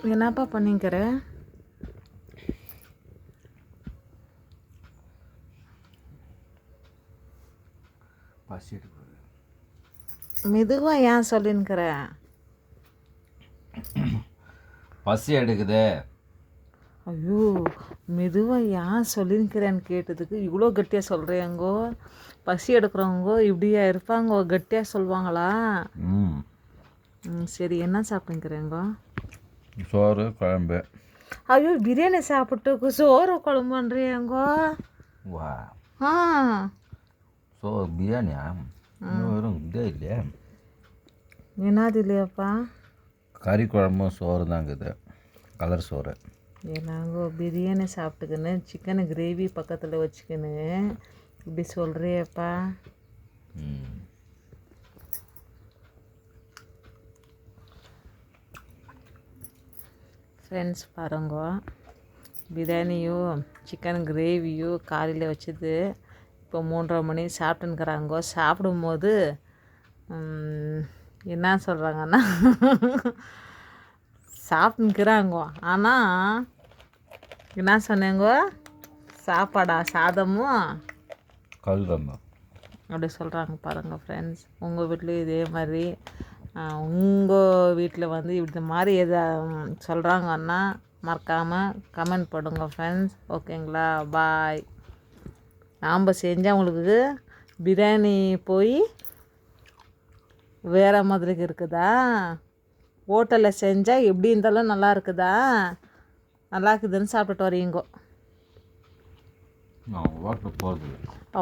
என்னப்பா பண்ணிக்கிற? பசி எடுக்குது. மெதுவாக ஏன் சொல்லின்னுக்கிற? பசி எடுக்குது. ஐயோ, மெதுவாக ஏன் சொல்லின்னுக்கிறேன்னு கேட்டதுக்கு இவ்வளோ கட்டியாக சொல்கிறேங்கோ. பசி எடுக்கிறவங்கோ இப்படியா இருப்பாங்கோ, கட்டியாக சொல்லுவாங்களா? சரி, என்ன சாப்பிட்டுங்கிறேங்கோ? சோறு குழம்பு. ஐயோ, பிரியாணி சாப்பிட்டு சோறு குழம்புன்றியாங்கோ? வா, ஆ, சோறு பிரியாணியா? வெறும் இதே இல்லையா? என்னது இல்லையாப்பா? கறி குழம்பும் சோறு தாங்குது, கலர் சோறு. நாங்கோ பிரியாணி சாப்பிட்டுக்கின்னு சிக்கனு கிரேவி பக்கத்தில் வச்சுக்கின்னு இப்படி சொல்கிறியப்பா? ஃப்ரெண்ட்ஸ் பாருங்கோ, பிரியாணியோ சிக்கன் கிரேவியோ காலையில் வச்சது இப்போ 3:30 மணி சாப்பிட்டுன்னுக்குறாங்கோ. சாப்பிடும்போது என்ன சொல்கிறாங்கன்னா சாப்பிட்டுன்னுக்குறாங்கோ. ஆனால் என்ன சொன்னேங்கோ? சாப்பாடா சாதமும் கல்கம்பு அப்படி சொல்கிறாங்க பாருங்கள் ஃப்ரெண்ட்ஸ். உங்கள் வீட்லேயும் இதே மாதிரி உங்கள் வீட்டில் வந்து இப்படி மாதிரி எதை சொல்கிறாங்கன்னா மறக்காமல் கமெண்ட் போடுங்க ஃப்ரெண்ட்ஸ். ஓகேங்களா? பாய். நாம் செஞ்சால் உங்களுக்கு பிரியாணி போய் வேறு மாதிரி இருக்குதா? ஹோட்டலில் செஞ்சால் எப்படி இருந்தாலும் நல்லா இருக்குதா? நல்லா இருக்குதுன்னு சாப்பிட்டுட்டு வரீங்கோ. ஹோட்டல் போகிறது.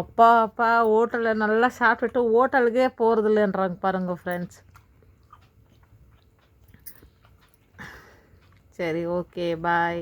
அப்பா அப்பா, ஹோட்டலில் நல்லா சாப்பிட்டுட்டு ஹோட்டலுக்கே போகிறதில்லன்றாங்க பாருங்க ஃப்ரெண்ட்ஸ். சரி, ஓகே, பாய்.